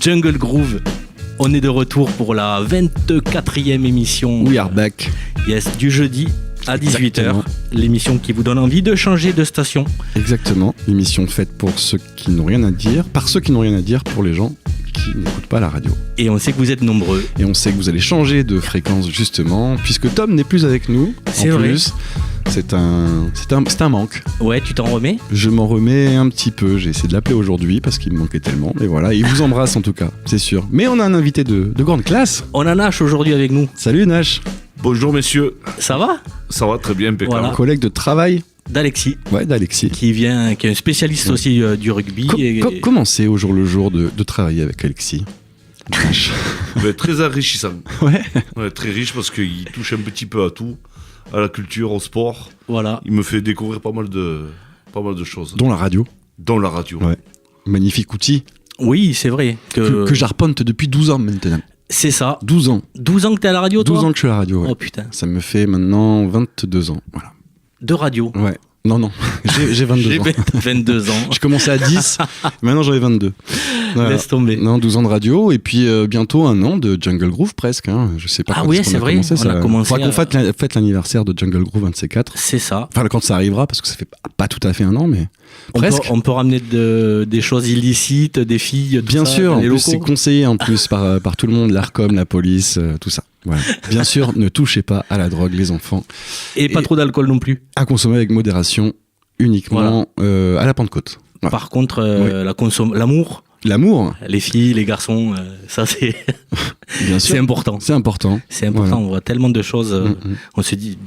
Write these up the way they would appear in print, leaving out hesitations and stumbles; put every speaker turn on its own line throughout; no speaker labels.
Jungle Groove. On est de retour pour la 24e émission.
We are back.
Yes, du jeudi à 18h. L'émission qui vous donne envie de changer de station.
Exactement. L'émission faite pour ceux qui n'ont rien à dire, par ceux qui n'ont rien à dire, pour les gens qui n'écoutent pas la radio.
Et on sait que vous êtes nombreux.
Et on sait que vous allez changer de fréquence justement, puisque Tom n'est plus avec nous.
C'est
en
vrai.
plus, c'est un manque.
Ouais, tu t'en remets ?
Je m'en remets un petit peu. J'ai essayé de l'appeler aujourd'hui parce qu'il me manquait tellement. Mais voilà, il vous embrasse en tout cas, c'est sûr. Mais on a un invité de grande classe.
On a Nash aujourd'hui avec nous.
Salut Nash.
Bonjour messieurs,
Ça va ?
ça va très bien, impeccable.
Voilà.
Collègue de travail.
D'Alexis,
Ouais, d'Alexis.
qui est un spécialiste aussi du rugby.
Comment c'est au jour le jour de travailler avec Alexis? Nash.
Mais très enrichissant.
Ouais.
Ouais, très riche parce qu'il touche un petit peu à tout, à la culture, au sport.
Voilà.
Il me fait découvrir pas mal de choses.
Dont la radio.
Dont la radio.
Ouais. Magnifique outil
Oui, c'est vrai.
que j'arpente depuis 12 ans maintenant.
C'est ça.
12 ans.
12 ans que t'es à la radio,
12
toi ?
ans que je suis à la radio, ouais.
Oh putain.
Ça me fait maintenant 22 ans. Voilà.
De radio.
Ouais. Non, j'ai 22
J'ai
ans.
22 ans.
Je commençais à 10, maintenant j'en ai 22. Voilà.
Laisse tomber.
Non, 12 ans de radio et puis bientôt un an de Jungle Groove presque. Hein. Je sais pas
Ah
quand
oui,
est-ce qu'on
c'est
a
vrai,
commencé,
on a commencé
Faudra qu'on
à-
fête l'anniversaire de Jungle Groove, un de ces quatre.
C'est ça.
Enfin, quand ça arrivera, parce que ça fait pas tout à fait un an, mais presque.
On peut ramener des choses illicites, des filles, tout
Bien
ça,
sûr,
dans
en
les
plus
locaux.
c'est conseillé en plus par tout le monde, l'ARCOM, la police, tout ça. Voilà. Bien sûr, ne touchez pas à la drogue, les enfants.
Et pas trop d'alcool non plus.
À consommer avec modération, uniquement à la Pentecôte. Voilà.
Par contre, l'amour,
L'amour,
les filles, les garçons, ça c'est
bien sûr.
c'est important.
C'est important.
C'est important,
Voilà.
on voit tellement de choses. On se dit,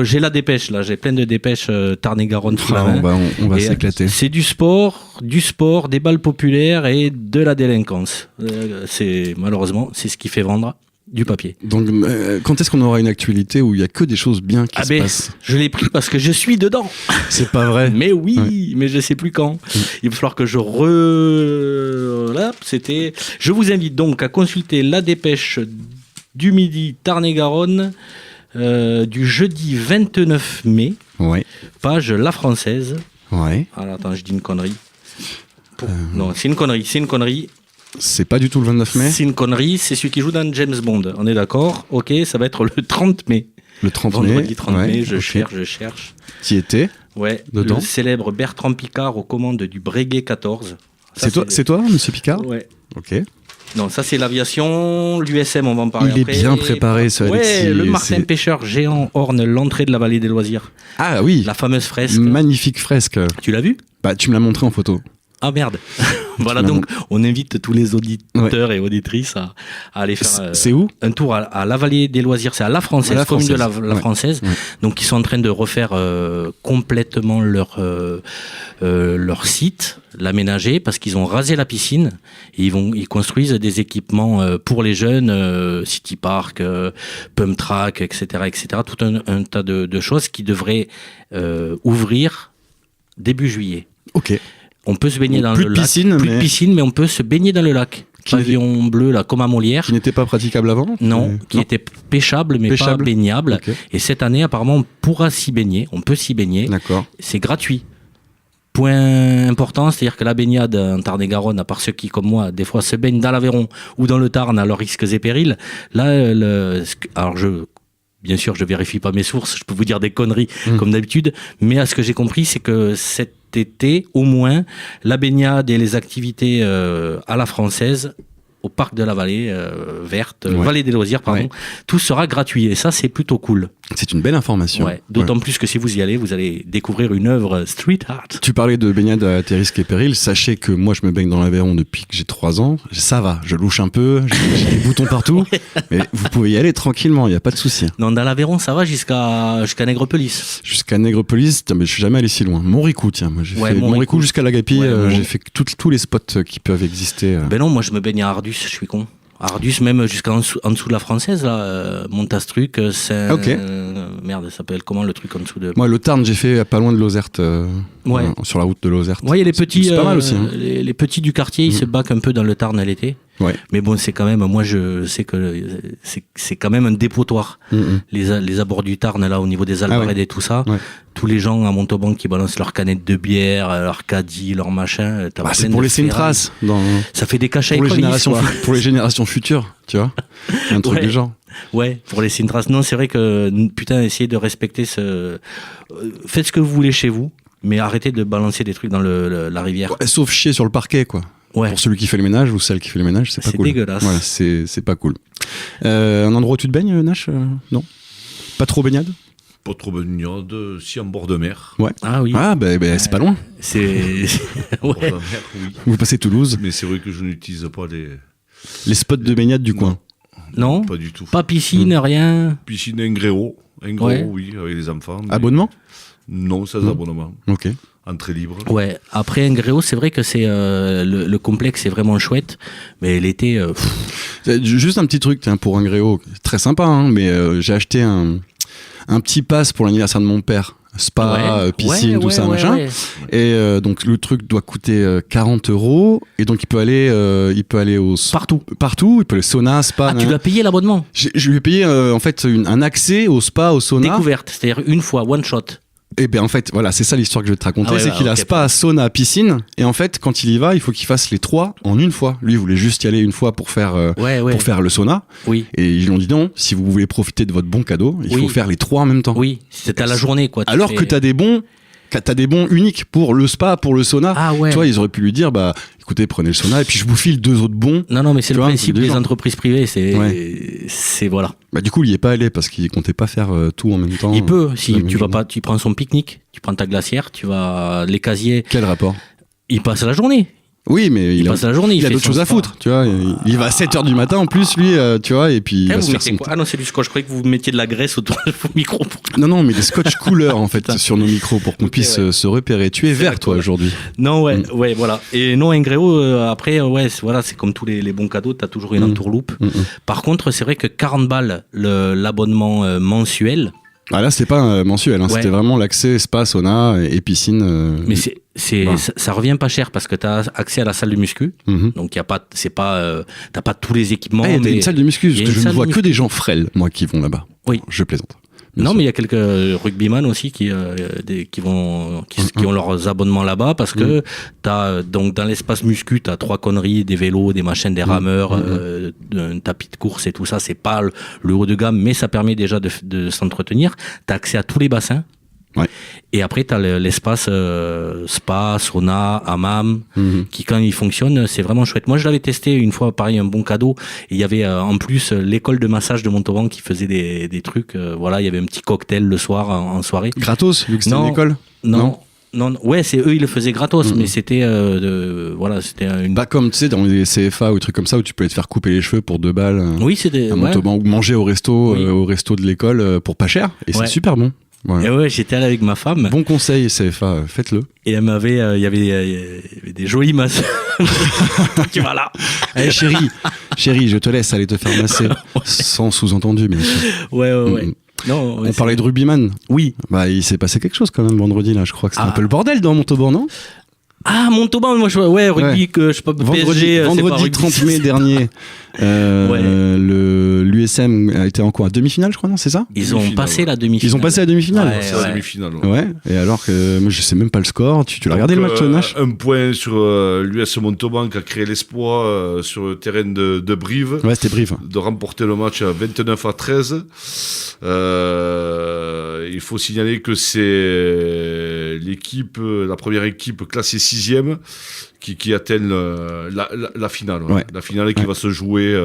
j'ai la dépêche là, j'ai plein de dépêches Tarn-et-Garonne sous la
Ah,
main.
on va
Et,
s'éclater.
C'est du sport, des balles populaires et de la délinquance. Malheureusement, c'est ce qui fait vendre du papier.
Donc, quand est-ce qu'on aura une actualité où il y a que des choses bien qui se passent?
Je l'ai pris parce que je suis dedans.
C'est pas vrai.
Mais oui, mais je sais plus quand. Il va falloir que je Là, c'était. Je vous invite donc à consulter la dépêche du Midi Tarn-et-Garonne du jeudi 29 mai,
Ouais.
page La Française.
Ouais.
Alors attends, je dis une connerie. Non, c'est une connerie.
C'est pas du tout le 29 mai.
C'est une connerie, c'est celui qui joue dans James Bond. On est d'accord? Ok, ça va être le 30 mai.
Le 30 mai.
Vendredi 30
ouais,
mai, je
ok.
cherche.
Qui était?
Ouais,
Dedans
le célèbre Bertrand Piccard aux commandes du Breguet 14. Ça,
C'est toi, monsieur Picard?
Ouais.
Ok.
Non, ça c'est l'aviation, l'USM, on va en parler
Il est
après.
bien préparé, ce
Ouais,
Alexis.
le Martin
C'est-
Pêcheur géant orne l'entrée de la vallée des loisirs.
Ah oui.
La fameuse fresque.
Magnifique fresque.
Tu l'as vue?
Bah, tu me l'as montré en photo.
Ah merde. Voilà,
m'as
donc on invite tous les auditeurs et auditrices à aller faire
C'est où?
un tour à la vallée des loisirs. C'est à La Française,
À La
commune de la
Française, ouais.
Française.
Ouais.
Donc ils sont en train de refaire complètement leur site, l'aménager, parce qu'ils ont rasé la piscine et ils construisent des équipements pour les jeunes, City Park, Pump Track, etc., tout un tas de choses qui devraient ouvrir début juillet.
Ok.
On peut se baigner dans
Plus
le
de
lac.
piscine,
Plus de
mais-
piscine, mais on peut se baigner dans le lac.
Qui
Pavillon bleu, là, comme à Molière.
Qui n'était pas praticable avant?
Non, qui était pêchable, mais
Pêchable.
pas baignable.
Ok.
Et cette année, apparemment, on pourra s'y baigner. On peut s'y baigner.
D'accord.
C'est gratuit. Point important, c'est-à-dire que la baignade en Tarn-et-Garonne, à part ceux qui, comme moi, des fois se baignent dans l'Aveyron ou dans le Tarn à leurs risques et périls, là, alors bien sûr, je vérifie pas mes sources, je peux vous dire des conneries comme d'habitude, mais à ce que j'ai compris, c'est que cet été, au moins, la baignade et les activités à la française, au parc de la Vallée verte,
Ouais.
Vallée des loisirs, pardon,
Ouais.
tout sera gratuit. Et ça, c'est plutôt cool.
C'est une belle information.
Ouais. D'autant plus que si vous y allez, vous allez découvrir une œuvre street art.
Tu parlais de baignade à tes risques et périls. Sachez que moi, je me baigne dans l'Aveyron depuis que j'ai 3 ans. Ça va, je louche un peu, j'ai des boutons partout. Mais vous pouvez y aller tranquillement, il n'y a pas de souci.
Non, dans l'Aveyron, ça va jusqu'à Nègrepelisse.
Jusqu'à Nègrepelisse, tiens, mais je suis jamais allé si loin. Montricou, tiens, moi j'ai
Ouais,
fait
Montricou.
Montricou jusqu'à l'Agapi.
Ouais,
j'ai fait tous les spots qui peuvent exister.
Ben non, moi je me baigne à Ardus, je suis con. Ardus, même jusqu'en dessous de la Française, là, Montastruc, Saint...
Ok.
Merde, ça s'appelle comment le truc en dessous de...
Moi, le Tarn, j'ai fait pas loin de Lozerte,
Ouais.
sur la route de Lozerte.
Ouais, il y a les petits,
C'est pas mal aussi. Hein.
les petits du quartier, ils se baquent un peu dans le Tarn à l'été.
Ouais.
Mais bon, c'est quand même, moi je sais que c'est quand même un dépotoir. Les abords du Tarn, là, au niveau des Albarèdes et tout ça, tous les gens à Montauban qui balancent leurs canettes de bière, leurs caddies, leurs machins.
C'est pour laisser une trace.
Ça fait des cachets
pour les générations futures, tu vois. Un truc du genre.
Ouais, pour laisser une trace. Non, c'est vrai que, putain, essayez de respecter faites ce que vous voulez chez vous, mais arrêtez de balancer des trucs dans la rivière.
Ouais, sauf chier sur le parquet, quoi.
Ouais.
Pour celui qui fait le ménage ou celle qui fait le ménage, c'est pas cool.
C'est dégueulasse.
Ouais, c'est pas cool. Un endroit où tu te baignes, Nash Non. Pas trop baignade.
Pas trop baignade, si en bord de mer.
Ouais.
Ah oui.
Ah, c'est pas loin.
C'est.
Bord de
Ouais.
mer, oui.
Vous passez Toulouse.
Mais c'est vrai que je n'utilise pas
Les spots de baignade du coin.
Non.
Pas du tout.
Pas piscine, rien.
Piscine Ingréo.
Ouais.
Oui, avec les enfants. mais
Abonnement
Non, sans abonnement.
Ok.
Entrée libre.
Ouais. Après, un gréo, c'est vrai que c'est le complexe est vraiment chouette, mais l'été.
Juste un petit truc, tiens, pour un gréo, très sympa, hein, mais j'ai acheté un petit pass pour l'anniversaire de mon père. Spa, piscine, tout ça, machin.
Ouais.
Et donc le truc doit coûter 40 €. Et donc il peut aller au partout. Il peut aller sauna, spa.
Ah, tu dois payer l'abonnement.
Je lui ai payé en fait un accès au spa, au sauna.
Découverte, c'est-à-dire une fois, one shot.
Et bien en fait, voilà, c'est ça l'histoire que je vais te raconter,
Ah ouais,
c'est qu'il a spa, sauna, piscine. Et en fait, quand il y va, il faut qu'il fasse les 3 en une fois. Lui, il voulait juste y aller une fois pour faire pour faire le sauna.
Oui.
Et ils lui ont dit non, si vous voulez profiter de votre bon cadeau, il faut faire les 3 en même temps.
Oui, c'est à la journée, quoi.
Alors que t'as des bons uniques pour le spa, pour le sauna.
Ah ouais.
Tu vois, ils auraient pu lui dire, écoutez, prenez le sauna et puis je vous file 2 autres bons.
Non, mais c'est
Tu
le
vois,
principe
des
des
gens.
entreprises privées, c'est voilà.
Du coup, il y est pas allé parce qu'il comptait pas faire tout en même temps.
Il peut,
la
si
même
tu vas
journée.
pas, tu prends son pique-nique, tu prends ta glacière, tu vas les casiers,
Quel rapport?
il passe la journée.
Oui, mais
Il passe la journée,
il a
fait
d'autres
son
choses à
sport.
foutre, tu vois. Il va à 7h du matin en plus, lui, tu vois, et puis il va
Vous
se faire
mettez
son...
quoi Ah non, c'est du scotch. Je croyais que vous mettiez de la graisse autour de vos micros.
Non, mais des scotch couleurs en fait sur nos micros pour qu'on puisse se repérer. Tu es vert, toi, aujourd'hui.
Non, ouais, voilà. Et non, un gréo, après, voilà, c'est comme tous les bons cadeaux, t'as toujours une entourloupe. Par contre, c'est vrai que 40 balles l'abonnement mensuel.
Ah là, c'était pas mensuel, hein,
Ouais.
c'était vraiment l'accès spa, sauna et piscine.
Mais
Voilà.
ça revient pas cher parce que t'as accès à la salle de muscu.
Mhm.
Donc t'as pas tous les équipements.
Ah, il y a
mais
une salle de muscu,
il y
parce
a
que
une
je ne
salle de
vois que
muscu.
des gens frêles, moi, qui vont là-bas.
Oui.
Je plaisante.
Non, mais il y a quelques rugbyman aussi qui ont leurs abonnements là-bas parce que t'as, donc, dans l'espace muscu, t'as 3 conneries, des vélos, des machines, des rameurs, un tapis de course et tout ça. C'est pas le haut de gamme, mais ça permet déjà de s'entretenir. T'as accès à tous les bassins.
Ouais.
Et après, t'as l'espace spa, sauna, hammam, qui quand il fonctionne, c'est vraiment chouette. Moi, je l'avais testé une fois, pareil, un bon cadeau. Et il y avait en plus l'école de massage de Montauban qui faisait des trucs. Voilà, il y avait un petit cocktail le soir en soirée.
Gratos, vu que c'était
Non.
une école
Non. Ouais, c'est eux, ils le faisaient gratos, mais c'était c'était une.
Pas comme, tu sais, dans les CFA ou des trucs comme ça où tu peux te faire couper les cheveux pour 2 balles
Oui, c'était.
à
Ouais.
Montauban, ou manger au resto,
Oui.
au resto de l'école pour pas cher. Et
Ouais.
c'est super bon. Voilà.
Et ouais, j'étais allé avec ma femme
Bon conseil, CFA, faites-le.
et elle m'avait, il y avait des jolis masses. Tu vas là.
Eh chérie, je te laisse aller te faire masser. Sans sous-entendu, bien sûr.
Ouais.
Mm.
Non.
On parlait de rugbyman.
Oui.
Il s'est passé quelque chose quand même vendredi là. Je crois que c'était
Ah.
un peu le bordel dans Montauban, non?
Ah, Montauban, moi, rugby, que je sais pas, PSG, c'est pas
Vendredi
rugby.
30 mai dernier, l'USM a été en quoi? Demi-finale, je crois, non? C'est ça?
Ils ont
Demi-finale,
passé
ouais.
la demi-finale.
Ils ont passé la demi-finale.
Ouais,
C'est la demi-finale.
Ouais. Et alors que moi, je sais même pas le score. Tu l'as regardé le match, Nash?
Un point sur l'US Montauban qui a créé l'espoir sur le terrain de Brive.
Ouais, c'était Brive.
De remporter le match à 29-13. Il faut signaler que c'est la première équipe classée 6e qui atteint la finale. Ouais.
Ouais.
La finale qui va se jouer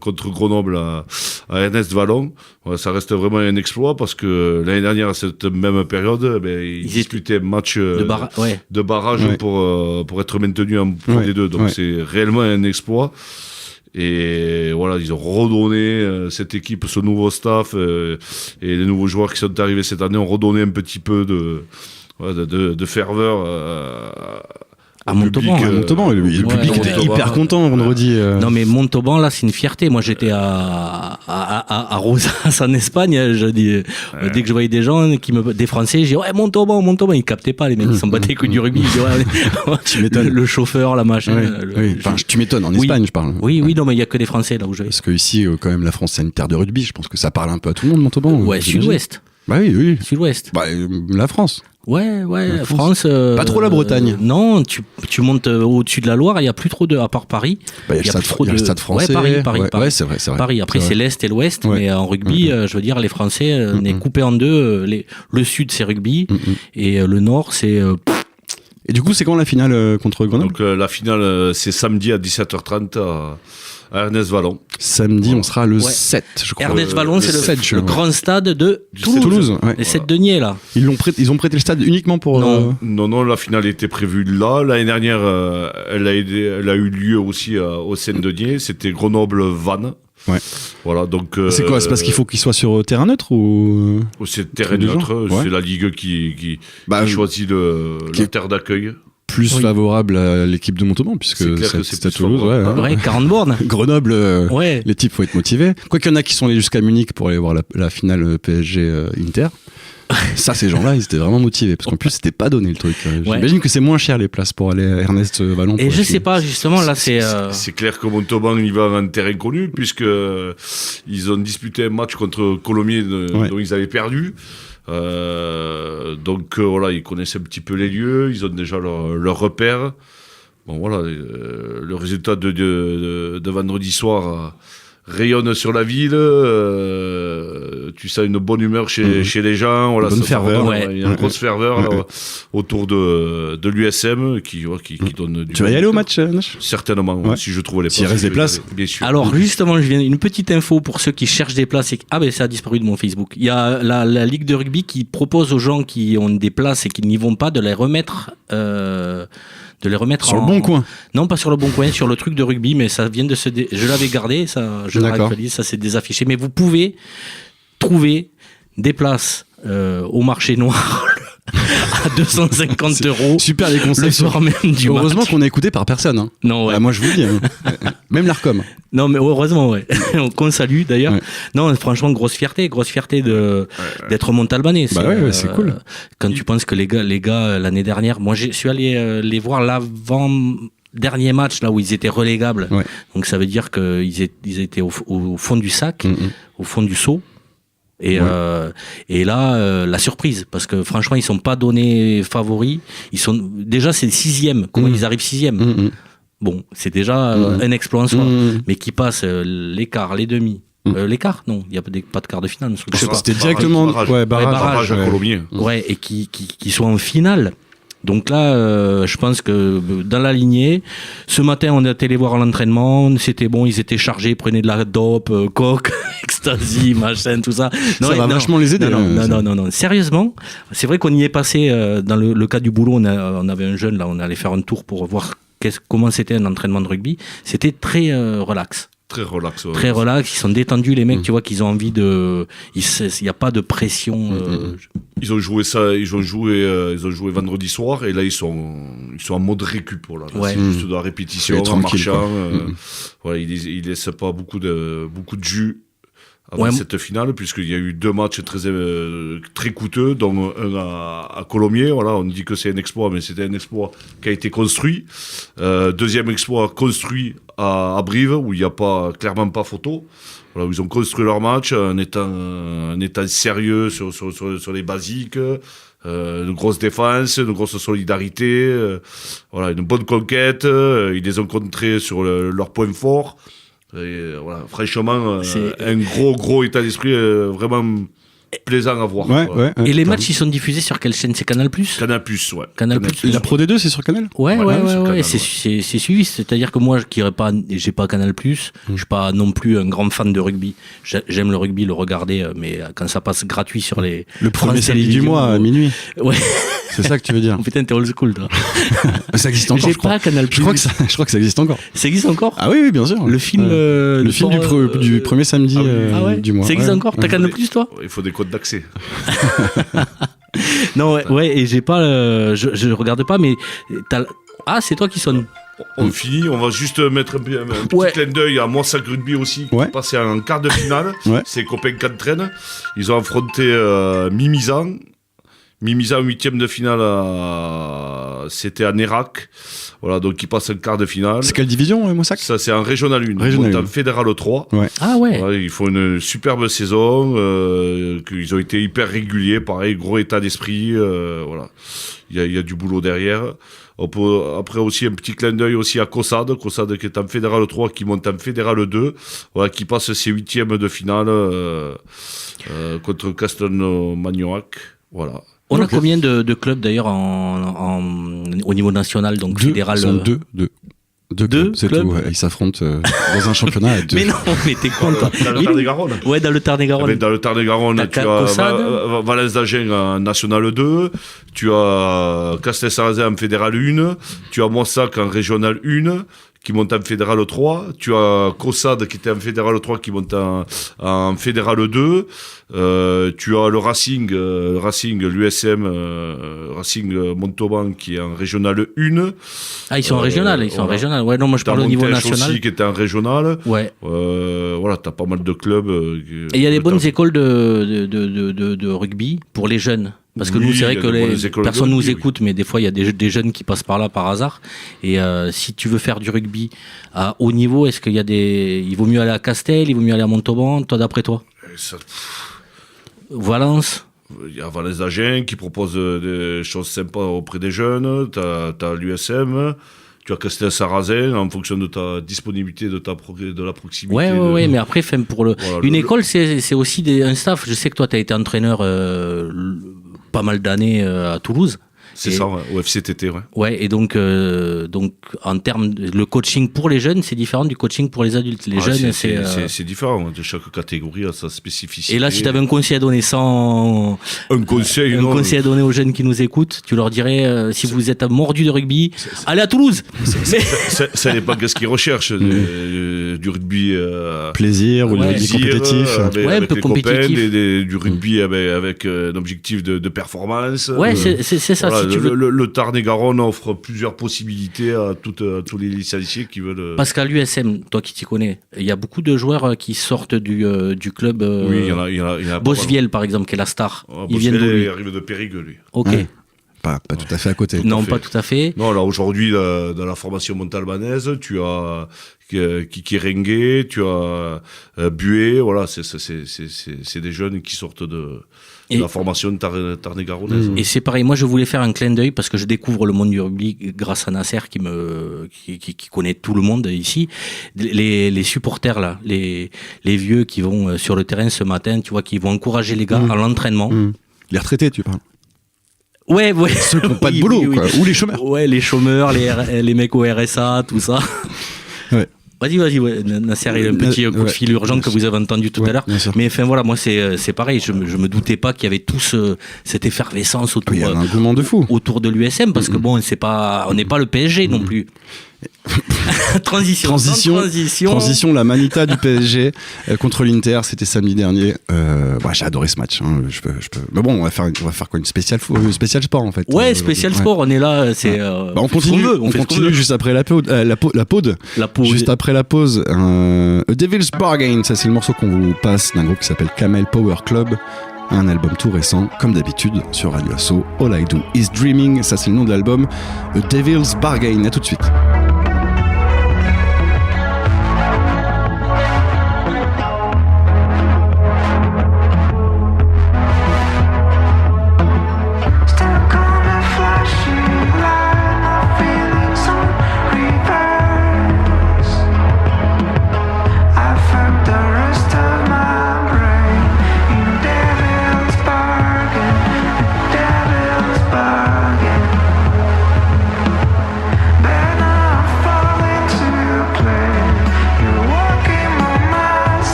contre Grenoble à Ernest Vallon. Ouais, ça reste vraiment un exploit parce que l'année dernière, à cette même période, ils disputaient un match de barrage
Ouais.
pour être maintenus en Pro
Ouais.
D2. Donc
Ouais.
c'est réellement un exploit. Et voilà, ils ont redonné cette équipe, ce nouveau staff et les nouveaux joueurs qui sont arrivés cette année ont redonné un petit peu de ferveur
À Montauban.
Le public était hyper content vendredi.
Non, mais Montauban, là, c'est une fierté. Moi, j'étais à Rosas, en Espagne. Je dis, dès que je voyais des gens, des Français, je dis, ouais, Montauban. Ils captaient pas, les mecs, ils s'en battaient que du rugby. Ils disaient, ouais,
tu m'étonnes.
Le chauffeur, la machin.
Oui. Enfin, tu m'étonnes, en Espagne, je parle.
Oui, non, mais il y a que des Français, là où je vais.
Parce que ici, quand même, la France, c'est une terre de rugby. Je pense que ça parle un peu à tout le monde, Montauban.
Ouais, sud-ouest.
Bah oui.
Sud-ouest.
Bah, la France.
Ouais,
la
France.
Pas trop la Bretagne.
Non, tu montes au-dessus de la Loire, il n'y a plus trop à part Paris.
Bah, il y a le stade français.
Ouais, Paris.
Ouais, c'est vrai.
Paris. Après, c'est l'Est et l'Ouest, mais en rugby, je veux dire, les Français, on est coupés en deux. Le Sud, c'est rugby, et le Nord, c'est...
Et du coup, c'est quand la finale contre Grenoble ?
Donc, la finale, c'est samedi à 17h30 à Ernest Vallon.
Samedi, on sera le 7, je crois.
Ernest Vallon, c'est le grand stade de
Toulouse.
Les 7 deniers, là.
Ils ont prêté le stade uniquement pour...
Non, la finale était prévue là. L'année dernière, elle a eu lieu aussi au Seine-Denier. C'était Grenoble-Vannes.
Ouais.
Voilà, donc.
C'est quoi ? C'est parce qu'il faut qu'il soit sur terrain neutre ou
c'est terrain neutre. C'est la Ligue qui choisit la terre d'accueil.
Plus favorable à l'équipe de Montauban, puisque c'est à Toulouse.
Ouais, 40 bornes.
Grenoble, les types, faut être motivés. Quoi qu'il y en a qui sont allés jusqu'à Munich pour aller voir la finale PSG-Inter. Ça, ces gens-là, ils étaient vraiment motivés, parce qu'en plus, c'était pas donné le truc. J'imagine que c'est moins cher les places pour aller à Ernest Vallon.
Et je sais pas, justement, là, c'est...
C'est clair que Montauban, il va en terrain connu, puisque ils ont disputé un match contre Colomiers dont ils avaient perdu. Donc voilà, ils connaissent un petit peu les lieux, ils ont déjà leur repère. Bon voilà, le résultat de vendredi soir rayonne sur la ville. Tu sens une bonne humeur chez les gens. Voilà,
bonne ferveur.
Il y a une grosse ferveur autour de l'USM qui donne du...
Tu vas y aller au match, Nash ?
Certainement, si je trouve les places.
S'il reste des places.
Bien sûr.
Alors justement, je viens une petite info pour ceux qui cherchent des places. Ça a disparu de mon Facebook. Il y a la Ligue de rugby qui propose aux gens qui ont des places et qui n'y vont pas de les remettre...
sur le bon coin.
Non, pas sur le bon coin, sur le truc de rugby, mais ça vient de je l'avais gardé, ça, je l'actualise, ça s'est désaffiché. Mais vous pouvez trouver des places au marché noir à 250 €.
Super les conseils.
Le soir même du
heureusement
match.
qu'on est écouté par personne. Hein.
Non, ouais.
Moi, je vous le dis. Même l'Arcom.
Non, mais heureusement, ouais. Qu'on salue d'ailleurs. Ouais. Non, franchement, grosse fierté d'être Montalbanais.
C'est cool.
Quand tu penses que les gars, l'année dernière, moi, je suis allé les voir l'avant-dernier match, là où ils étaient relégables. Ouais. Donc, ça veut dire qu'ils étaient au fond du sac, au fond du seau. Et là, la surprise, parce que franchement, ils sont pas donnés favoris. Déjà, c'est le 6e. Comment ils arrivent 6e? Bon, c'est déjà un exploit en soi, mais qui passe l'écart, les demi. L'écart, non, il n'y a pas de quart de finale.
C'était directement
barrage à Colomiers.
Ouais, et qui soit en finale. Donc là, je pense que dans la lignée, ce matin, on est allé voir l'entraînement, c'était bon, ils étaient chargés, ils prenaient de la dope, coke, ecstasy, machin, tout ça.
Non, ça va vachement les aider.
Non. Sérieusement, c'est vrai qu'on y est passé dans le cas du boulot, on avait un jeune, là, on allait faire un tour pour voir comment c'était un entraînement de rugby. C'était très relax.
Très relax.
Très relax, ils sont détendus, les mecs, tu vois qu'ils ont envie de... Il n'y a pas de pression.
Ils ont joué vendredi soir, et là, ils sont en mode récup. Là, c'est juste de la répétition, en marchant. Ils laissent pas beaucoup de jus avant cette finale, puisqu'il y a eu 2 matchs très coûteux, dont un à Colomiers. Voilà, on dit que c'est un exploit, mais c'était un exploit qui a été construit. Deuxième exploit construit à Brive, où il n'y a clairement pas photo. Voilà, où ils ont construit leur match en étant sérieux sur les basiques. Une grosse défense, une grosse solidarité. Une bonne conquête. Ils les ont contrés sur leurs points forts. Et voilà, franchement, un gros état d'esprit vraiment plaisant à voir.
Et les matchs, ils sont diffusés sur quelle chaîne ? C'est Canal+.
Canal+, ouais.
Canal+.
La Pro D2, c'est sur Canal ?
Ouais. C'est suivi. C'est-à-dire que moi, j'ai pas Canal+, je suis pas non plus un grand fan de rugby. J'aime le rugby, le regarder, mais quand ça passe gratuit sur les...
Le premier samedi du mois, à minuit.
Ouais.
C'est ça que tu veux dire.
Putain, t'es old school, toi.
Ça existe encore,
je crois. J'ai pas Canal+.
Je crois que ça existe encore.
Ça existe encore ?
Ah oui, bien sûr.
Le film...
le film du premier samedi du mois.
Ça existe encore ? T'as Canal+, toi ?
Il faut des codes d'accès.
Non, et j'ai pas... je regarde pas, mais Ah, c'est toi qui sonne.
On finit, on va juste mettre un petit clin d'œil à Moissac Rugby aussi, qui est passé en quart de finale. C'est copains qu'entraînent. Ils ont affronté Mimizan. Mimizan, 8e de finale, c'était à Nérac. Voilà, donc ils passent en quart de finale.
C'est quelle division, Moissac ?
Ça, c'est en Régional 1. Régional 1. En Fédéral 3.
Ouais.
Ah ouais.
Voilà, ils font une superbe saison. Ils ont été hyper réguliers. Pareil, gros état d'esprit. Voilà. Il y a du boulot derrière. On peut, après aussi un petit clin d'œil aussi à Caussade qui est en Fédéral 3, qui monte en Fédéral 2, voilà, qui passe ses 8e de finale contre Castelnau-Magnoac. Voilà.
On a combien de clubs d'ailleurs au niveau national, donc fédéral?
Deux clubs, c'est tout. Ils s'affrontent dans un championnat à 2.
Mais non, mais t'es con, toi.
Dans le Tarn-et-Garonne.
Ouais, dans le Tarn-et-Garonne.
Dans le Tarn-et-Garonne, tu as Valence d'Agen en National 2, tu as Castel-Sarrazin en Fédéral 1, tu as Moissac en Régional 1, qui monte en Fédéral 3, tu as Caussade qui était en Fédéral 3 qui monte en Fédéral 2, tu as le Racing, l'USM, Racing Montauban qui est en Régional 1.
Ah, ils sont en Régional, Ouais, non, moi je parle au niveau national.
Aussi qui était en Régional.
Ouais.
Voilà, t'as pas mal de clubs.
Et il y a des bonnes écoles de rugby pour les jeunes. Parce que nous, c'est vrai que personne nous écoute, mais des fois, il y a des jeunes qui passent par là par hasard. Et si tu veux faire du rugby à haut niveau, est-ce qu'il y a il vaut mieux aller à Castel, il vaut mieux aller à Montauban, toi, d'après toi? Valence?
Il y a Valence d'Agen qui propose des choses sympas auprès des jeunes. T'as l'USM. Tu as Castel-Sarrazin en fonction de ta disponibilité, de la proximité.
Ouais, mais après, une école, c'est aussi un staff. Je sais que toi, tu as été entraîneur pas mal d'années à Toulouse.
C'est ça, au FCTT, ouais.
Ouais, et donc en termes le coaching pour les jeunes, c'est différent du coaching pour les adultes. Les jeunes,
c'est différent. De chaque catégorie a sa spécificité.
Et là, si tu avais un conseil à donner un conseil à donner aux jeunes qui nous écoutent, tu leur dirais si vous êtes mordu de rugby, allez à Toulouse.
Ça dépend de ce qu'ils recherchent, du rugby
plaisir ou du rugby compétitif.
Un peu compétitif.
Du rugby avec un objectif de performance.
Ouais, c'est ça.
Voilà, le Tarn-et-Garonne offre plusieurs possibilités à tous les licenciés qui veulent.
Parce qu'à l'USM, toi qui t'y connais, il y a beaucoup de joueurs qui sortent du club.
Oui, il y en a
Bosviel, par exemple, qui est la star.
Il arrive de Périgueux, lui.
Ok.
Ouais. Pas tout à fait à côté.
Non, pas tout à fait.
Non, là, aujourd'hui, dans la formation montalbanaise, tu as Kiki Rengue, tu as Bué, voilà, c'est des jeunes qui sortent de la formation tarn-et-garonnaise.
Et c'est pareil, moi je voulais faire un clin d'œil parce que je découvre le monde du rugby grâce à Nasser qui connaît tout le monde ici. Les supporters là, les vieux qui vont sur le terrain ce matin, tu vois, qui vont encourager les gars à l'entraînement.
Les retraités, tu parles?
Ouais.
Ceux qui n'ont pas de boulot, quoi. Ou les chômeurs.
Ouais, les chômeurs, les mecs au RSA, tout ça.
Ouais.
Vas-y, Nasser, il y a un petit coup de fil urgent que vous avez entendu tout à l'heure. Mais enfin voilà, moi c'est pareil, je me doutais pas qu'il y avait cette effervescence autour,
il y a un engouement de fou
autour de l'USM, parce que bon, on n'est pas le PSG non plus. Transition,
la manita du PSG contre l'Inter, c'était samedi dernier. J'ai adoré ce match. Hein. Je peux. Mais bon, on va faire quoi, une spéciale sport en fait.
Ouais, spécial sport. On est là.
On continue. On continue juste après la pause. Juste après la pause, A Devil's Bargain. Ça, c'est le morceau qu'on vous passe d'un groupe qui s'appelle Camel Power Club. Un album tout récent, comme d'habitude, sur Radio Asso. All I Do Is Dreaming. Ça, c'est le nom de l'album. A Devil's Bargain. À tout de suite.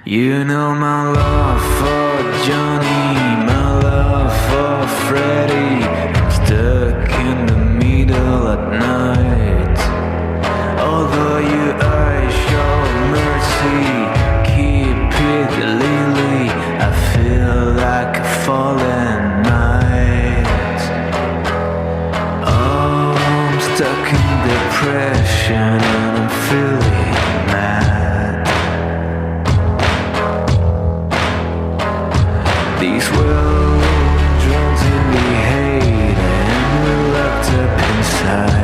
You know my love for Johnny, my love for Freddy. I'm stuck in the middle at night. Although you eyes show mercy, keep it lily. I feel like a fallen knight. Oh, I'm stuck in depression and I'm feeling mad. These world drowns in me hate and we're locked up inside.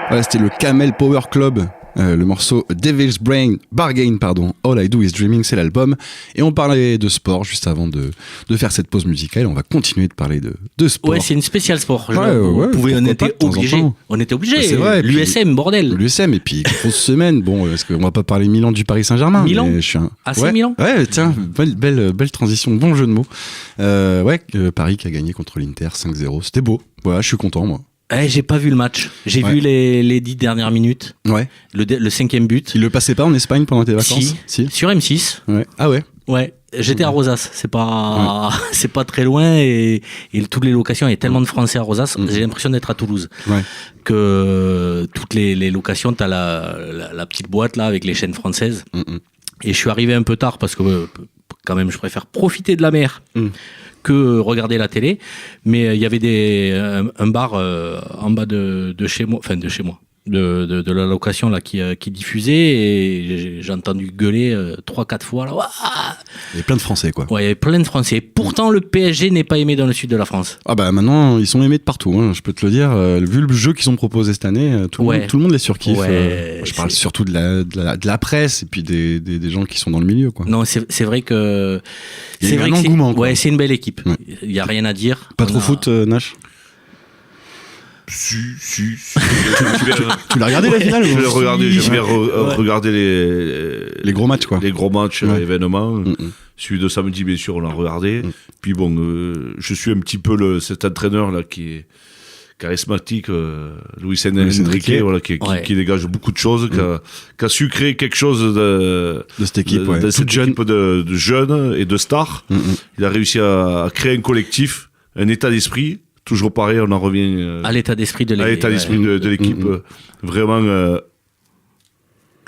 Voilà, c'était le Camel Power Club, le morceau Devil's Bargain, All I Do Is Dreaming, c'est l'album. Et on parlait de sport juste avant de faire cette pause musicale. On va continuer de parler de sport.
Ouais, c'est une spéciale sport. On était obligés. On était obligés.
C'est vrai.
L'USM, bordel.
L'USM, et puis grosse semaine. Bon, est-ce qu'on va pas parler Milan du Paris Saint-Germain?
Milan. C'est Milan.
Ouais, tiens, belle transition, bon jeu de mots. Paris qui a gagné contre l'Inter 5-0. C'était beau. Voilà, je suis content, moi.
J'ai pas vu le match. J'ai vu les 10 dernières minutes.
Ouais.
Le 5e but.
Il le passait pas en Espagne pendant tes vacances?
Si. Sur M6.
Ouais. Ah ouais.
Ouais. J'étais à Rosas. C'est pas très loin et toutes les locations. Il y a tellement de Français à Rosas. J'ai l'impression d'être à Toulouse.
Ouais.
Que toutes les locations, t'as la petite boîte là avec les chaînes françaises. Et je suis arrivé un peu tard parce que quand même je préfère profiter de la mer. Que regarder la télé, mais il y avait un bar en bas de chez moi, enfin de chez moi, de la location là qui diffusait et j'ai entendu gueuler 3-4 fois là.
Il y avait plein de Français quoi.
Ouais, il y avait plein de Français. Pourtant le PSG n'est pas aimé dans le sud de la France.
Ah bah maintenant ils sont aimés de partout, hein, je peux te le dire. Vu le jeu qu'ils ont proposé cette année, tout le monde les surkiffe. Je parle surtout de la presse et puis des gens qui sont dans le milieu quoi.
Non, c'est vrai que
c'est vrai un engouement.
Ouais, c'est une belle équipe. Il y a rien à dire.
Pas trop foot, Nash.
Si.
Tu l'as regardé la finale?
Je l'ai regardé, j'ai bien regardé
les gros matchs quoi.
Les gros matchs, événements. Celui de samedi, bien sûr, on l'a regardé. Puis bon, je suis un petit peu cet entraîneur là qui est charismatique, Luis Enrique, voilà, qui dégage beaucoup de choses, qui a su créer quelque chose de cette équipe, de jeunes et de stars. Il a réussi à créer un collectif, un état d'esprit. Toujours pareil, on en revient
à l'état d'esprit de l'équipe.
À l'état d'esprit de l'équipe, vraiment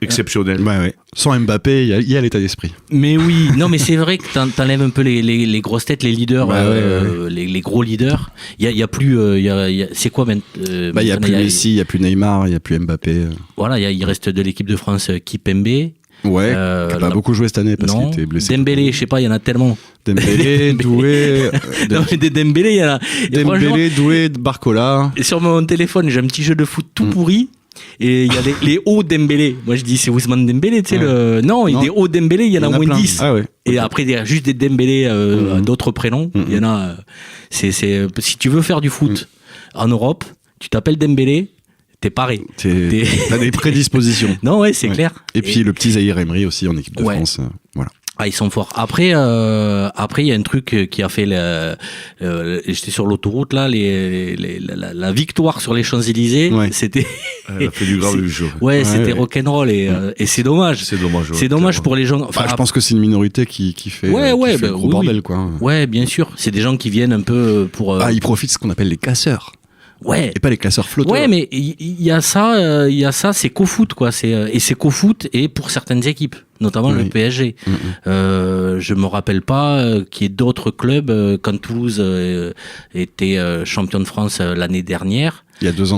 exceptionnel.
Ouais. Sans Mbappé, il y a l'état d'esprit.
Mais oui, non, mais c'est vrai que t'enlèves un peu les grosses têtes, les leaders, les gros leaders. Il y a plus, c'est quoi maintenant?
Il y a plus Messi, il y a plus Neymar, il y a plus Mbappé.
Voilà, il reste de l'équipe de France Kipembe.
Ouais, qui a pas beaucoup joué cette année parce qu'il était blessé.
Dembélé, je sais pas, il y en a tellement.
Dembélé, Doué.
Non, mais des Dembélé, il y en a.
Dembélé, Doué, Barcola.
Et sur mon téléphone, j'ai un petit jeu de foot tout pourri. Et il y a les hauts Dembélé. Moi, je dis, c'est Ousmane Dembélé, tu sais, Non, il y a des hauts Dembélé, il y en a au moins 10.
Ah ouais.
Et après, il y a juste des Dembélé, d'autres prénoms. Il y en a. Si tu veux faire du foot en Europe, tu t'appelles Dembélé. t'es paré.
T'as des prédispositions.
Non, ouais, c'est clair.
Et puis le petit Zahir Emery aussi en équipe de France. Voilà.
Ah, ils sont forts. Après, il y a un truc qui a fait j'étais sur l'autoroute là, la victoire sur les Champs-Élysées, c'était.
Elle a fait du grave le jeu.
Ouais, c'était rock'n'roll et c'est dommage.
C'est dommage.
C'est dommage pour les gens.
Enfin, je pense que c'est une minorité qui fait. Le gros bordel, quoi.
Ouais, bien sûr. C'est des gens qui viennent un peu pour.
Ils profitent de ce qu'on appelle les casseurs.
Ouais.
Et pas les classeurs flotteurs.
Ouais, mais il y a ça, c'est qu'au foot, quoi. Et c'est qu'au foot et pour certaines équipes, notamment le PSG. Je me rappelle pas qu'il y ait d'autres clubs quand Toulouse était champion de France l'année dernière.
Il y a 2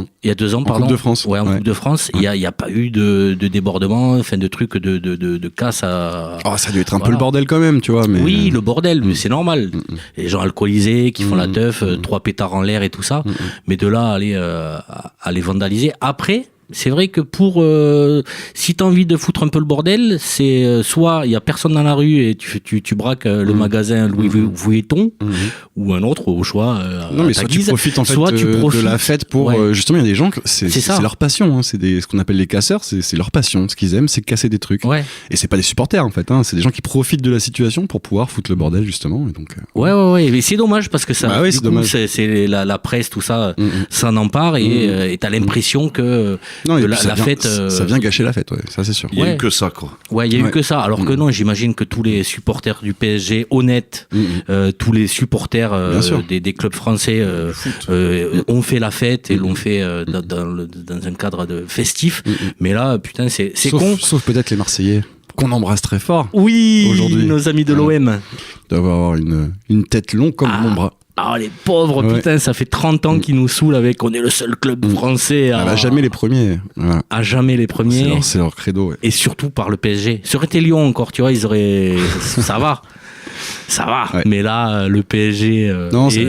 ans.
Pardon.
Coupe de France.
Ouais, en Coupe de France. Il y a pas eu de débordement, enfin de trucs de casse à.
Oh, ça a dû être un peu le bordel quand même, tu vois. Mais...
Oui, le bordel, mais c'est normal. Les gens alcoolisés qui font la teuf, 3 pétards en l'air et tout ça. Mais de là à les vandaliser. Après, c'est vrai que si t'as envie de foutre un peu le bordel, c'est soit il y a personne dans la rue et tu braques le magasin Louis Vuitton ou un autre au choix.
Non, mais soit tu profites en fait de la fête pour justement il y a des gens c'est leur passion, hein, c'est ce qu'on appelle les casseurs, c'est leur passion, ce qu'ils aiment c'est casser des trucs. Et c'est pas des supporters en fait, hein, c'est des gens qui profitent de la situation pour pouvoir foutre le bordel justement. Et donc
ouais, mais c'est dommage parce que ça
c'est dommage.
C'est la presse tout ça s'en empare et t'as l'impression que la fête.
Ça vient gâcher la fête, ça c'est sûr.
Il y a eu que ça, quoi.
Ouais, il y a eu que ça. Alors que non, j'imagine que tous les supporters du PSG honnêtes, tous les supporters des clubs français ont fait la fête et l'ont fait dans un cadre festif. Mais là, putain, c'est con.
Sauf peut-être les Marseillais, qu'on embrasse très fort.
Oui,
aujourd'hui.
Nos amis de l'OM.
Doivent avoir une tête longue comme mon bras.
Ah, les pauvres, putain, ça fait 30 ans qu'ils nous saoulent avec on est le seul club français
à jamais les premiers. Voilà.
À jamais les premiers.
C'est leur credo. Ouais.
Et surtout par le PSG. Ça aurait été Lyon encore, tu vois, ils auraient. Ça va. Mais là, le PSG.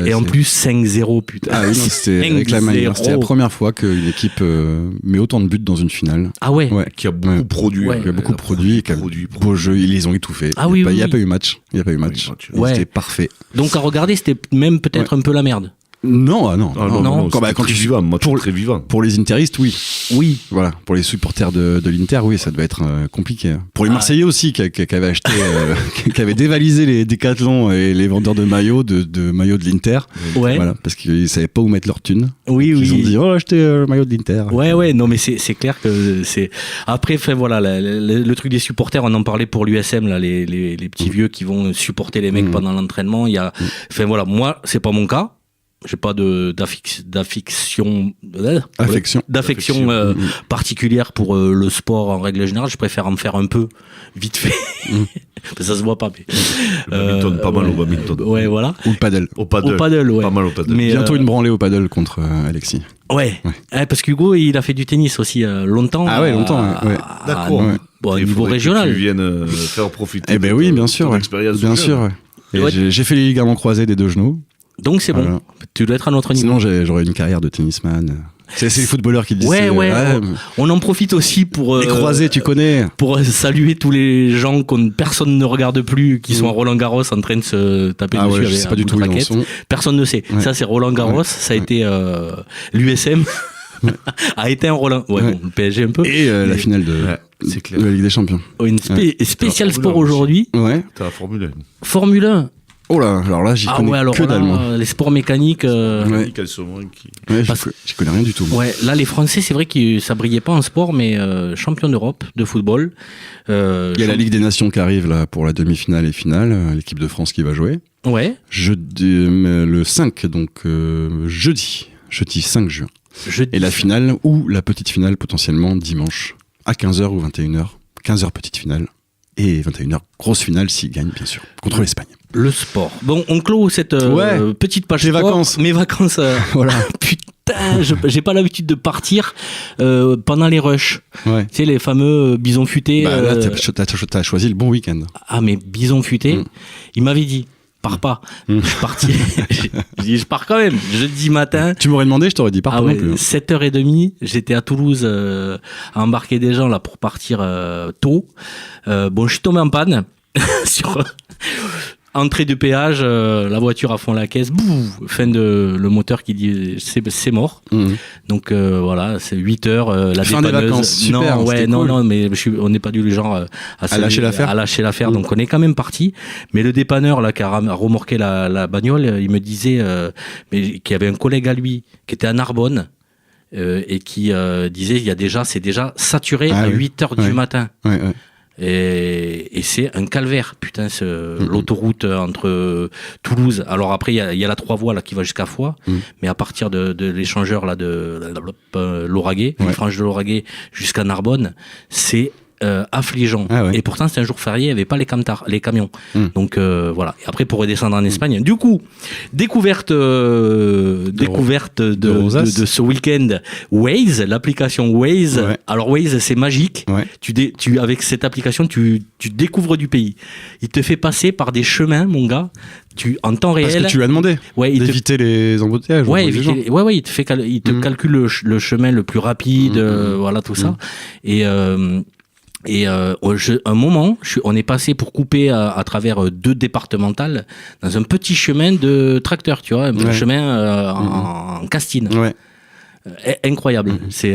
Et en plus, 5-0, putain.
Ah oui, non, c'était avec la manière. C'était la première fois qu'une équipe met autant de buts dans une finale.
Ah ouais,
qui a beaucoup produit.
Qui a beaucoup produit et qui a beau jeu. Ils les ont étouffés.
Ah
il n'y a pas eu match. C'était parfait.
Donc à regarder, c'était même peut-être un peu la merde.
Non.
Quand tu vivant, moi très vivant.
Pour les interistes, oui. Voilà. Pour les supporters de l'Inter, oui, ça devait être compliqué. Pour les Marseillais aussi, qui avaient acheté, qui avaient dévalisé les Décathlon et les vendeurs de maillots de maillots de l'Inter.
Ouais.
Voilà, parce qu'ils savaient pas où mettre leur thune.
Oui.
Ils ont dit achetez le maillot de l'Inter.
Ouais. Non, mais c'est clair que c'est. Après, voilà, le truc des supporters, on en parlait pour l'USM là, les petits vieux qui vont supporter les mecs pendant l'entraînement. Il y a. Enfin voilà, moi, c'est pas mon cas. J'ai pas d'affection particulière pour le sport en règle générale. Je préfère en faire un peu vite fait. Ça se voit pas. Mais...
badminton, pas mal au badminton.
Ouais, voilà.
Ou le paddle.
Au paddle, ouais. Pas mal au paddle.
Mais bientôt une branlée au paddle contre Alexis.
Ouais. Parce qu'Hugo, il a fait du tennis aussi longtemps.
Ah ouais, longtemps. Ouais.
D'accord.
Bon, au niveau régional.
Que tu viennes faire profiter.
Eh ben oui, bien sûr. Bien sûr. J'ai fait les ligaments croisés des 2 genoux.
Donc c'est bon, tu dois être à notre niveau.
Sinon j'aurais une carrière de tennisman. C'est les footballeurs qui disent
on en profite aussi pour
les croisés, tu connais.
Pour saluer tous les gens que personne ne regarde plus, qui sont à Roland Garros en train de se taper dessus avec
sais pas du tout
raquette. Personne ne sait. Ça c'est Roland Garros, ça a été l'USM a été un Roland. Bon, le PSG un peu.
Et la finale de la Ligue des Champions.
Une spéciale sport aujourd'hui.
Ouais. T'as la Formule 1.
Formule 1.
Oh là, alors là, j'y connais que dalle, moi.
Les sports mécaniques.
J'y connais rien du tout. Moi.
Ouais, là, les Français, c'est vrai que ça brillait pas en sport, mais champion d'Europe de football.
Il y a la Ligue des Nations qui arrive là pour la demi-finale et finale. L'équipe de France qui va jouer.
Ouais.
Le 5, donc jeudi 5 juin. Et la finale ou la petite finale potentiellement dimanche à 15h ou 21h. 15h petite finale. Et 21h, grosse finale s'il gagne, bien sûr, contre l'Espagne.
Le sport. Bon, on clôt cette petite page sport. Mes vacances.
Voilà.
Putain, j'ai pas l'habitude de partir pendant les rushs.
Ouais.
Tu sais, les fameux bisons futés.
Là, t'as choisi le bon week-end.
Ah, mais bisons futés, il m'avait dit. Pars pas. Je suis parti. Je dis, je pars quand même. Jeudi matin.
Tu m'aurais demandé, je t'aurais dit pars pas non plus.
7h30, j'étais à Toulouse à embarquer des gens là pour partir tôt. Bon, je suis tombé en panne entrée du péage, la voiture à fond la caisse, fin de le moteur qui dit c'est mort. Donc voilà, c'est 8 heures, la
fin
dépanneuse.
Des vacances, super,
non, mais on n'est pas du genre
à lâcher l'affaire.
Donc on est quand même parti. Mais le dépanneur là qui a remorqué la bagnole, il me disait mais qu'il y avait un collègue à lui qui était à Narbonne. Et qui disait c'est déjà saturé à 8h du matin.
Ouais.
Et c'est un calvaire, putain, l'autoroute entre Toulouse. Alors après, il y a la 3 voies là qui va jusqu'à Foix, mais à partir de l'échangeur là de Lauragais, une frange de Lauragais jusqu'à Narbonne, c'est affligeant. Et pourtant c'est un jour férié, il n'y avait pas les camions. Donc voilà. Et après pour redescendre en Espagne, du coup découverte de ce week-end, Waze, l'application Waze. Alors Waze c'est magique. Tu avec cette application tu découvres du pays. Il te fait passer par des chemins, mon gars. En temps réel.
Parce que tu lui as demandé d'éviter les embouteillages.
Il te calcule le chemin le plus rapide, voilà tout ça. Et un moment, on est passé pour couper à travers 2 départementales dans un petit chemin de tracteur, tu vois, un chemin en castine. Incroyable. C'est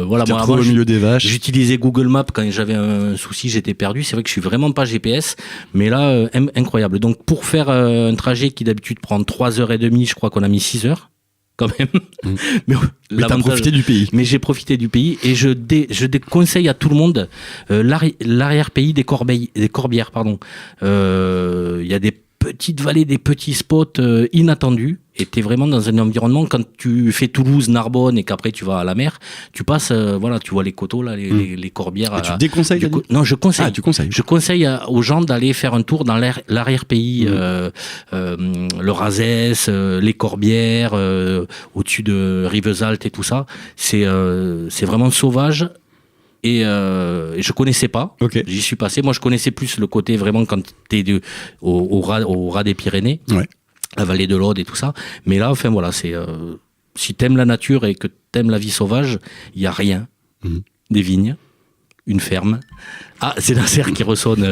voilà. Moi,
au milieu des vaches.
J'utilisais Google Maps quand j'avais un souci, j'étais perdu. C'est vrai que je suis vraiment pas GPS, mais là, incroyable. Donc pour faire un trajet qui d'habitude prend 3h30, je crois qu'on a mis 6 heures. Quand même.
Mais t'as profité du pays.
Mais j'ai profité du pays et je déconseille à tout le monde l'arrière-pays des Corbières. Il y a des petites vallées, des petits spots inattendus. Et t'es vraiment dans un environnement, quand tu fais Toulouse, Narbonne et qu'après tu vas à la mer, tu passes, tu vois les coteaux, là, les Corbières.
Et tu déconseilles
Non, je conseille.
Ah, tu conseilles.
Je conseille aux gens d'aller faire un tour dans l'arrière-pays, le Razès, les Corbières, au-dessus de Rivesaltes et tout ça. C'est vraiment sauvage. Et je connaissais pas. J'y suis passé. Moi, je connaissais plus le côté vraiment quand t'es au ras des Pyrénées. La vallée de l'Aude et tout ça. Mais là, enfin voilà, c'est si t'aimes la nature et que t'aimes la vie sauvage, il y a rien. Des vignes, une ferme. Ah, c'est Nasser qui ressonne.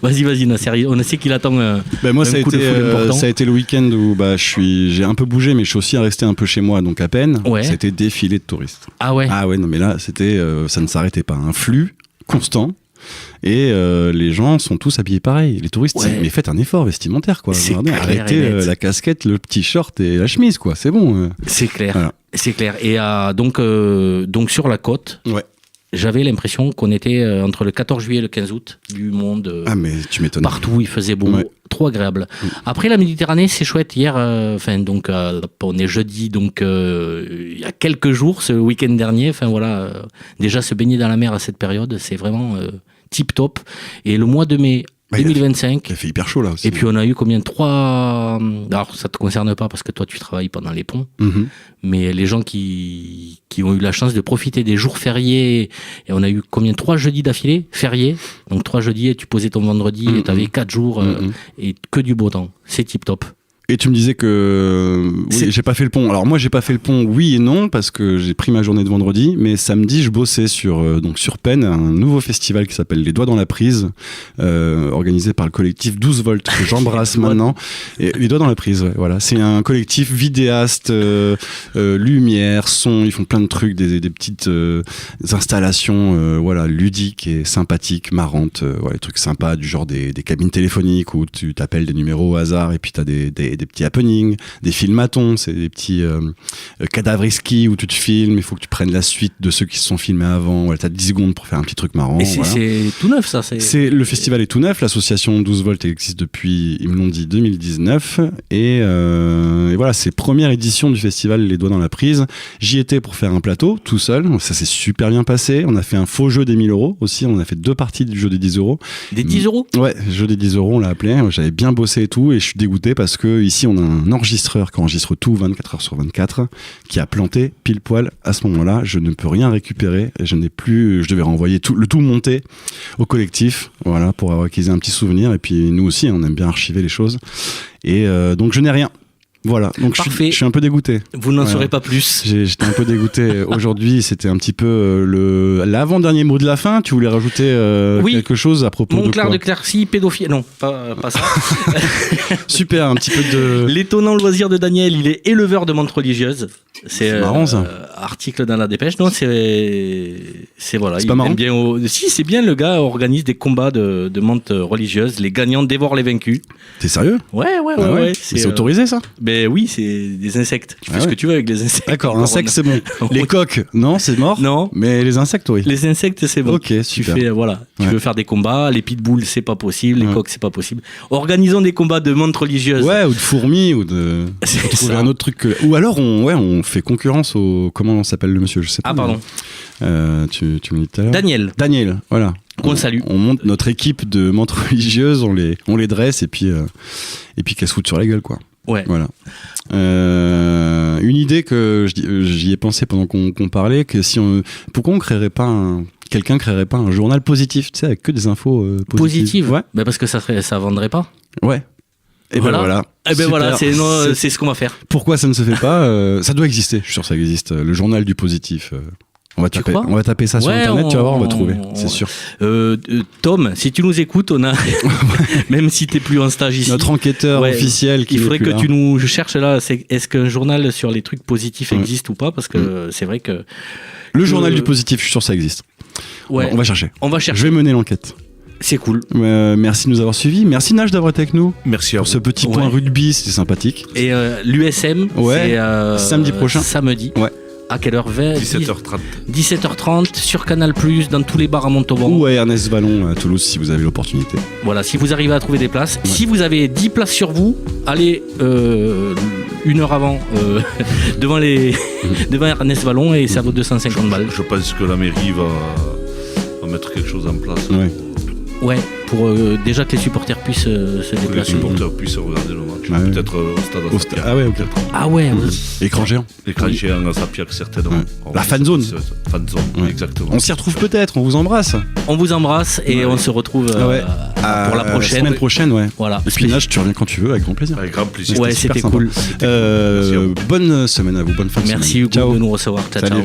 Vas-y, Nasser. On sait qu'il attend.
Moi, ça a été le week-end où j'ai un peu bougé, mais je suis aussi resté un peu chez moi, donc à peine. C'était défilé de touristes.
Ah ouais.
Non, mais là, c'était, ça ne s'arrêtait pas. Un flux constant. Et les gens sont tous habillés pareil. Les touristes, mais faites un effort vestimentaire, quoi. Arrêtez la casquette, le petit short et la chemise, quoi. C'est bon.
C'est clair. Voilà. C'est clair. Et donc sur la côte. J'avais l'impression qu'on était entre le 14 juillet et le 15 août du monde.
Mais tu m'étonnes.
Partout, il faisait beau, trop agréable. Après, la Méditerranée, c'est chouette. Hier, on est jeudi, donc il y a quelques jours, ce week-end dernier, déjà se baigner dans la mer à cette période, c'est vraiment tip top. Et le mois de mai 2025.
Il a fait hyper chaud là aussi.
Et puis on a eu combien 3. Alors ça te concerne pas parce que toi tu travailles pendant les ponts. Mais les gens qui ont eu la chance de profiter des jours fériés, et on a eu combien 3 jeudis d'affilée fériés. Donc 3 jeudis et tu posais ton vendredi et t'avais 4 jours et que du beau temps. C'est tip top.
Et tu me disais que j'ai pas fait le pont. Alors moi j'ai pas fait le pont, oui et non, parce que j'ai pris ma journée de vendredi, mais samedi je bossais sur Penn, un nouveau festival qui s'appelle Les Doigts dans la Prise, organisé par le collectif 12 volts que j'embrasse maintenant. Et Les Doigts dans la Prise, voilà, c'est un collectif vidéaste, lumière, son, ils font plein de trucs, des petites installations, ludiques et sympathiques, marrantes, des trucs sympas du genre des cabines téléphoniques où tu t'appelles des numéros au hasard et puis t'as des petits happenings, des filmatons, c'est des petits cadavriski où tu te filmes, il faut que tu prennes la suite de ceux qui se sont filmés avant. T'as 10 secondes pour faire un petit truc marrant.
Et c'est tout neuf, ça.
Le festival est tout neuf, l'association 12 volts existe depuis, ils me l'ont dit, 2019. Et voilà, c'est première édition du festival Les Doigts dans la Prise. J'y étais pour faire un plateau, tout seul. Ça s'est super bien passé. On a fait un faux jeu des 1000 € aussi. On a fait 2 parties du jeu des 10 €.
Des 10 €?
Ouais, jeu des 10 €, on l'a appelé. J'avais bien bossé et tout, et je suis dégoûté parce que ici on a un enregistreur qui enregistre tout 24 heures sur 24 qui a planté pile poil à ce moment-là. Je ne peux rien récupérer, je devais renvoyer tout monté au collectif, voilà, pour qu'ils aient un petit souvenir. Et puis nous aussi on aime bien archiver les choses, et donc je n'ai rien. Voilà, donc je suis un peu dégoûté.
Vous n'en saurez pas plus.
J'étais un peu dégoûté. Aujourd'hui, c'était un petit peu l'avant-dernier mot de la fin. Tu voulais rajouter quelque chose à propos de quoi ?
Montclair de Quercy, pédophile. Non, pas ça.
Super, un petit peu de...
L'étonnant loisir de Daniel, il est éleveur de menthes religieuses. C'est
marrant ça.
Article dans la dépêche. Non, c'est voilà.
C'est pas marrant.
Si, c'est bien. Le gars organise des combats de menthes religieuses. Les gagnants dévorent les vaincus.
T'es sérieux ?
Ouais.
C'est autorisé ça ?
Ben oui, c'est des insectes. Tu fais ce que tu veux avec les insectes.
D'accord, insectes c'est bon. Les coqs, non, c'est mort.
Non.
Mais les insectes, oui.
Les insectes, c'est bon.
Ok, super.
Tu veux faire des combats, les pitbulls, c'est pas possible, les coqs, c'est pas possible. Organisons des combats de menthes religieuses.
Ouais, ou de fourmis, ou de. Faut trouver un autre truc. Ou alors on fait concurrence au. Comment s'appelle le monsieur ? Je sais pas.
Ah, pardon.
Tu me dis tout à l'heure. Daniel, voilà.
Qu'on salue.
On monte notre équipe de menthes religieuses, on les dresse et puis qu'elles se foutent sur la gueule, quoi.
Ouais.
Voilà. Une idée que j'y ai pensé pendant qu'on parlait, que pourquoi quelqu'un créerait pas un journal positif, tu sais, avec que des infos positives.
Ouais. Ben parce que ça vendrait pas.
Ouais. Et voilà.
Et ben voilà, c'est ce qu'on va faire.
Pourquoi ça ne se fait pas Ça doit exister. Je suis sûr que ça existe. Le journal du positif. On va taper ça sur internet, tu vas voir, on va trouver, c'est sûr.
Tom, si tu nous écoutes, on a même si t'es plus en stage ici,
notre enquêteur officiel qui
il faudrait que
là.
tu nous cherches là, est-ce qu'un journal sur les trucs positifs existe ou pas, parce que c'est vrai que
le journal du positif, je suis sûr que ça existe.
Ouais.
On va chercher.
Je
vais mener l'enquête.
C'est cool.
Merci de nous avoir suivis. Merci Nage d'avoir été avec nous.
Merci à
pour
vous.
Ce petit point rugby, c'était sympathique.
Et l'USM, c'est
samedi prochain.
Samedi.
Ouais.
À quelle heure?
17h30.
17h30 sur Canal+, dans tous les bars à Montauban.
Ou à Ernest Vallon à Toulouse si vous avez l'opportunité.
Voilà, si vous arrivez à trouver des places. Ouais. Si vous avez 10 places sur vous, allez une heure avant devant Ernest Vallon et ça vaut 250 balles.
Je pense que la mairie va mettre quelque chose en place.
Ouais, pour déjà que les supporters puissent se déplacer.
Que les supporters puissent regarder le match. Peut-être au stade.
Ah ouais, ok.
Ah ouais,
Écran géant.
Écran géant à Saint-Pierre, certainement.
La fan zone.
Fan zone, exactement.
On s'y retrouve peut-être, on vous embrasse.
On vous embrasse et on se retrouve pour la prochaine.
Semaine prochaine, ouais.
Voilà.
Et puis Nage, tu reviens quand tu veux, avec grand plaisir.
Avec grand plaisir.
Ouais, c'était cool.
Bonne semaine à vous, bonne fin de semaine.
Merci Hugo de nous recevoir. Ciao.